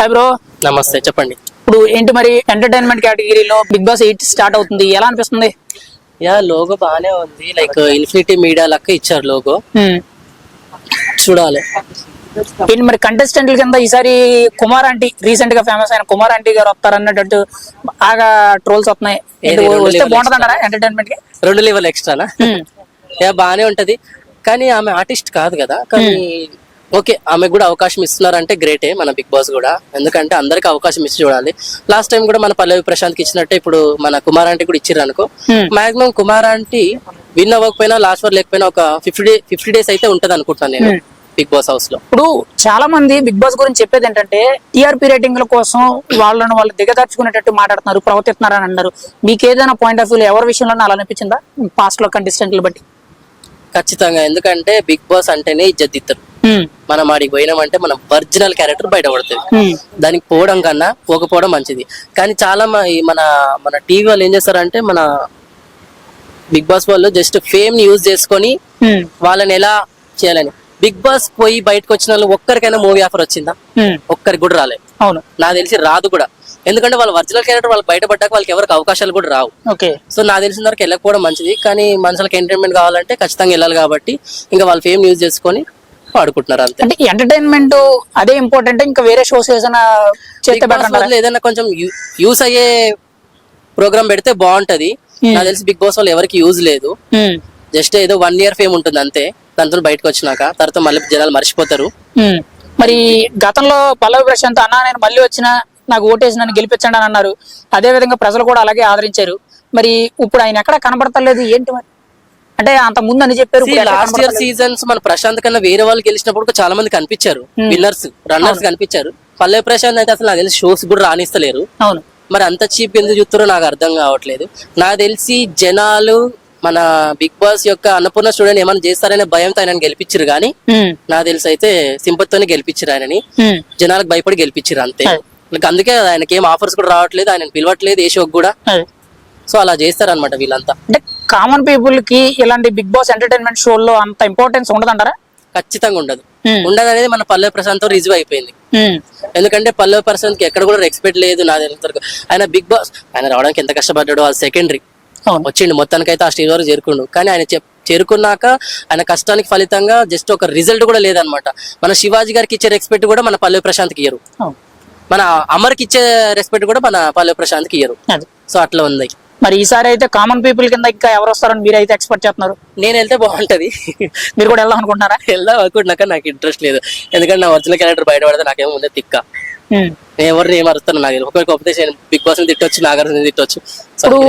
Hi bro. నమస్తే, చెప్పండి. ఇప్పుడు ఏంటి మరి ఎంటర్టైన్మెంట్ కేటగిరీలో బిగ్ బాస్ 8 స్టార్ట్ అవుతుంది, ఎలా అనిపిస్తుంది? లోగో బానే ఉంది, లైక్ ఇన్ఫినిటీ మీడియా లెక్క ఇచ్చారు లోగో. చూడాలి. ఏంటి మరి కంటెస్టెంట్ల కింద ఈసారి కుమార్ ఆంటీ, రీసెంట్ గా ఫేమస్ అయిన కుమార్ ఆంటీ గారు వస్తారన్నట్టు బాగా ట్రోల్స్ వస్తున్నాయి. వస్తే బాగుంటది అంటారా ఎంటర్టైన్మెంట్ కి? 2 లెవెల్ ఎక్స్ట్రానా? బానే ఉంటది, కానీ ఆమె ఆర్టిస్ట్ కాదు కదా. కానీ ఓకే, ఆమెకు కూడా అవకాశం ఇస్తున్నారంటే గ్రేటే మన బిగ్ బాస్ కూడా. ఎందుకంటే అందరికి అవకాశం ఇచ్చి చూడాలి. లాస్ట్ టైం కూడా మన పల్లవి ప్రశాంత్ కి ఇచ్చినట్టే ఇప్పుడు మన కుమార్ ఆంటీ కూడా ఇచ్చిర్రు అనుకో. మాక్సిమం కుమార్ ఆంటీ విన్ అవ్వకపోయినా లాస్ట్ వర్ లేకపోయినా ఒక 50 days అయితే ఉంటది అనుకుంటున్నాను నేను బిగ్ బాస్ హౌస్ లో. ఇప్పుడు చాలా మంది బిగ్ బాస్ గురించి చెప్పేది ఏంటంటే టీఆర్పీ రేటింగ్ల కోసం వాళ్ళు దిగదార్చుకునేటట్టు మాట్లాడుతున్నారు, ప్రవర్తిస్తున్నారు అని అన్నారు. మీకు ఏదైనా పాయింట్ ఆఫ్ వ్యూ ఎవరి విషయంలో అలా అనిపించిందా పాస్ట్ లో కంటెస్టెంట్లు బట్టి? ఖచ్చితంగా, ఎందుకంటే బిగ్ బాస్ అంటేనే ఇజ్జత్. మనం ఆడికి పోయినామంటే మనం ఒరిజినల్ క్యారెక్టర్ బయట పడుతుంది. దానికి పోవడం కన్నా పోకపోవడం మంచిది. కానీ చాలా మన మన టీవీ వాళ్ళు ఏం చేస్తారంటే మన బిగ్ బాస్ వాళ్ళు జస్ట్ ఫేమ్ ని యూజ్ చేసుకొని వాళ్ళని ఎలా చేయాలని. బిగ్ బాస్ పోయి బయటకు వచ్చిన వాళ్ళు ఒక్కరికైనా మూవీ ఆఫర్ వచ్చిందా? ఒక్కరికి కూడా రాలేదు. అవును, నాకు తెలిసి రాదు కూడా. ఎందుకంటే వాళ్ళ ఒరిజినల్ క్యారెక్టర్ వాళ్ళు బయటపడ్డాక వాళ్ళకి ఎవరికి అవకాశాలు కూడా రావు. సో నాకు తెలిసిన వరకు వెళ్ళకపోవడం మంచిది. కానీ మనుషులకు ఎంటర్టైన్మెంట్ కావాలంటే ఖచ్చితంగా వెళ్ళాలి కాబట్టి ఇంకా వాళ్ళ ఫేమ్ యూజ్ చేసుకొని వాడుకుంటున్నారు అంతే. అంటే ఎంటర్టైన్మెంట్ అదే ఇంపార్టెంట్, ఇంకా వేరే షోస్ ఏదైనా కొంచెం యూస్ అయ్యే ప్రోగ్రామ్ పెడితే బాగుంటది. నాకు తెలిసి బిగ్ బాస్ వాళ్ళు ఎవరికి యూజ్ లేదు. జస్ట్ ఏదో 1 year ఫేమ్ ఉంటుంది అంతే. దాంతో బయటకు వచ్చినాక తర్వాత మళ్ళీ జనాలు మర్చిపోతారు. మరి గతంలో పల్లవి ప్రశాంత్ అన్న నేను మళ్ళీ వచ్చినా నాకు ఓటేసి నన్ను గెలిపించండి అని అన్నారు. అదే విధంగా ప్రజలు కూడా అలాగే ఆదరించారు. మరి ఇప్పుడు ఆయన ఎక్కడ కనబడతలేదు ఏంటి మరి? అంటే అంత ముందు అని చెప్పారు. లాస్ట్ ఇయర్ సీజన్స్ మన ప్రశాంత్ కన్నా వేరే వాళ్ళు గెలిచినప్పుడు చాలా మంది కనిపించారు, విన్నర్స్ రన్నర్స్ కనిపించారు. పల్లవి ప్రశాంత్ అయితే అసలు నాకు తెలిసి షోస్ కూడా రాణిస్తలేరు. అవును, మరి అంత చీప్ ఎందుకు చూస్తారో నాకు అర్థం కావట్లేదు. నాకు తెలిసి జనాలు మన బిగ్ బాస్ యొక్క అన్నపూర్ణ స్టూడెంట్ ఏమైనా చేస్తారనే భయంతో ఆయన గెలిపించారు. కానీ నాకు తెలిసి అయితే సింపతితోనే గెలిపించారు ఆయనని. జనాలకు భయపడి గెలిపించారు అంతే. అందుకే ఆయనకి ఏం ఆఫర్స్ కూడా రావట్లేదు, ఆయన పిలవట్లేదు ఏ షోకి కూడా. సో అలా చేస్తారనమాట వీళ్ళంతా. అంటే కామన్ పీపుల్ కి ఇలాంటి బిగ్ బాస్ ఎంటర్టైన్మెంట్ షోల్లో అంత ఇంపార్టెన్స్ ఉండదంటారా? ఖచ్చితంగా ఉండదు. ఉండదు అనేది మన పల్లవి ప్రశాంత్ తో రిజీవ్ అయిపోయింది. ఎందుకంటే పల్లవి ప్రశాంత్ కి ఎక్కడ కూడా రెస్పెక్ట్ లేదు. నా తెలిసిన ఆయన బిగ్ బాస్ ఆయన రావడానికి ఎంత కష్టపడ్డాడో అది సెకండరీ. వచ్చిండు మొత్తానికైతే ఆ స్టేజ్ వరకు చేరుకుండు. కానీ ఆయన చేరుకున్నాక ఆయన కష్టానికి ఫలితంగా జస్ట్ ఒక రిజల్ట్ కూడా లేదనమాట. మన శివాజీ గారికి ఇచ్చే రెస్పెక్ట్ కూడా మన పల్లవి ప్రశాంత్కి ఇయ్యరు. మన అమర్కి ఇచ్చే రెస్పెక్ట్ కూడా మన పల్లవి ప్రశాంత్కి ఇయ్యరు. సో అట్లా ఉంది. మరి ఈసారి అయితే కామన్ పీపుల్ కింద ఇంకా ఎవరు వస్తారని మీరు అయితే ఎక్స్పెక్ట్ చేస్తున్నారు? నేను వెళ్తే బాగుంటది. మీరు కూడా వెళ్దాం అనుకుంటున్నారా? వెళ్దాం అనుకుంటున్నాక నాకు ఇంట్రెస్ట్ లేదు. ఎందుకంటే నా ఒరిజినల్ క్యారెక్టర్ బయట పడితే నాకేమో ఉండే తిక్క. నేను ఎవరిని ఏమరుస్తాను నాకు ఒకరికి బిగ్ బాస్ తిట్టొచ్చు, నాగార్జున తిట్టొచ్చు. ఇప్పుడు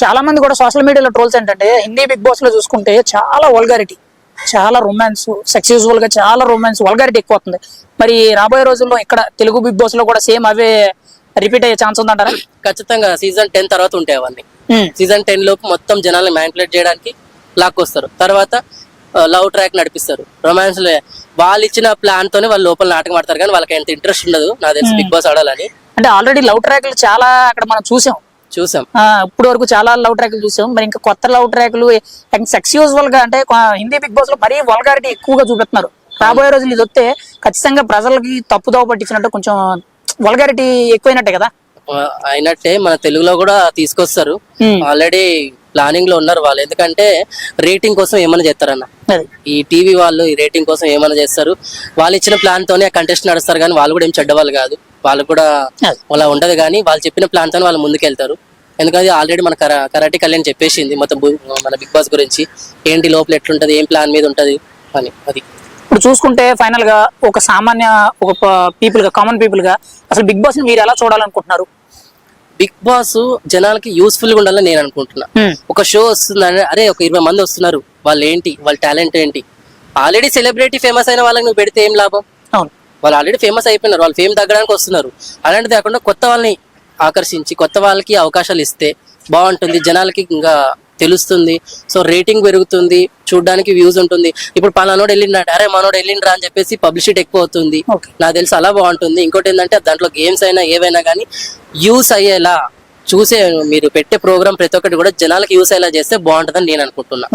చాలా మంది కూడా సోషల్ మీడియాలో ట్రోల్స్ ఏంటంటే హిందీ బిగ్ బాస్ లో చూసుకుంటే చాలా వల్గారిటీ, చాలా రొమాన్స్, సక్సెస్ఫుల్ గా చాలా రొమాన్స్, వల్గారిటీ ఎక్కువ అవుతుంది. మరి రాబోయే రోజుల్లో ఇక్కడ తెలుగు బిగ్ బాస్ లో కూడా సేమ్ అవే రిపీట్ అయ్యే ఛాన్స్ ఉందంటారా? ఖచ్చితంగా. సీజన్ 10 తర్వాత ఉంటాయి అవన్నీ. సీజన్ 10 లోపు మొత్తం జనాలను మ్యానిపులేట్ చేయడానికి లాక్కొస్తారు. తర్వాత లవ్ ట్రాక్ నడిపిస్తారు, రొమాన్స్. వాళ్ళు ఇచ్చిన ప్లాన్ తోనే వాళ్ళు లోపల నాటకం ఆడతారు. కానీ వాళ్ళకి ఎంత ఇంట్రెస్ట్ ఉండదు నాకు తెలిసి బిగ్ బాస్ ఆడాలని. అంటే ఆల్రెడీ లవ్ ట్రాక్లు చాలా అక్కడ మనం చూసాం. ఇప్పుడు వరకు చాలా లవ్ ట్రాక్లు చూసాం. మరి ఇంకా కొత్త లవ్ ట్రాక్లు సక్సెస్ఫుల్ గా అంటే హిందీ బిగ్ బాస్ లో మరీ వల్గారిటీ ఎక్కువగా చూపిస్తున్నారు. రాబోయే రోజులు ఇది వస్తే ఖచ్చితంగా ప్రజలకి తప్పుదోవ పట్టించినట్టు కొంచెం వల్గారిటీ ఎక్కువైనట్టే కదా. అయినట్టే మన తెలుగులో కూడా తీసుకొస్తారు. ఆల్రెడీ ప్లానింగ్ లో ఉన్నారు వాళ్ళు. ఎందుకంటే రేటింగ్ కోసం ఏమైనా చేస్తారన్న. ఈ టీవీ వాళ్ళు ఈ రేటింగ్ కోసం ఏమైనా చేస్తారు. వాళ్ళు ఇచ్చిన ప్లాన్ తోనే కంటెస్ట్ నడుస్తారు. కానీ వాళ్ళు కూడా ఏం చెడ్డవాళ్ళు కాదు. వాళ్ళు కూడా అలా ఉండదు. కానీ వాళ్ళు చెప్పిన ప్లాన్ తోనే వాళ్ళు ముందుకెళ్తారు. ఎందుకంటే ఆల్రెడీ మన కరాటే కళ్యాణ్ చెప్పేసింది మొత్తం మన బిగ్ బాస్ గురించి, ఏంటి లోపల ఎట్లుంటది, ఏం ప్లాన్ మీద ఉంటది అని. అది ఇప్పుడు చూసుకుంటే ఫైనల్ గా ఒక సామాన్య ఒక పీపుల్ గా, కామన్ పీపుల్ గా అసలు బిగ్ బాస్ ని మీరు ఎలా చూడాలనుకుంటున్నారు? బిగ్ బాస్ జనాలకి యూస్ఫుల్ గా ఉండాలని నేను అనుకుంటున్నా. ఒక షో వస్తుందని అరే ఒక 20 మంది వస్తున్నారు, వాళ్ళు ఏంటి, వాళ్ళ టాలెంట్ ఏంటి. ఆల్రెడీ సెలబ్రిటీ ఫేమస్ అయిన వాళ్ళకి నువ్వు పెడితే ఏం లాభం? వాళ్ళు ఆల్రెడీ ఫేమస్ అయిపోయినారు, వాళ్ళు ఫేమ్ తగ్గడానికి వస్తున్నారు. అలాంటిది కాకుండా కొత్త వాళ్ళని ఆకర్షించి కొత్త వాళ్ళకి అవకాశాలు ఇస్తే బాగుంటుంది. జనాలకి ఇంకా తెలుస్తుంది. సో రేటింగ్ పెరుగుతుంది, చూడడానికి వ్యూస్ ఉంటుంది. ఇప్పుడు పలానోడు వెళ్ళిండ్రా, అరే మనోడు వెళ్ళిండ్రా అని చెప్పేసి పబ్లిసిటీ ఎక్కువ అవుతుంది. నాకు తెలిసి అలా బాగుంటుంది. ఇంకోటి ఏంటంటే దాంట్లో గేమ్స్ అయినా ఏవైనా కానీ యూస్ అయ్యేలా చూసే మీరు పెట్టే ప్రోగ్రామ్ ప్రతి ఒక్కటి కూడా జనాలకి యూస్ అయ్యేలా చేస్తే బాగుంటుందని నేను అనుకుంటున్నా.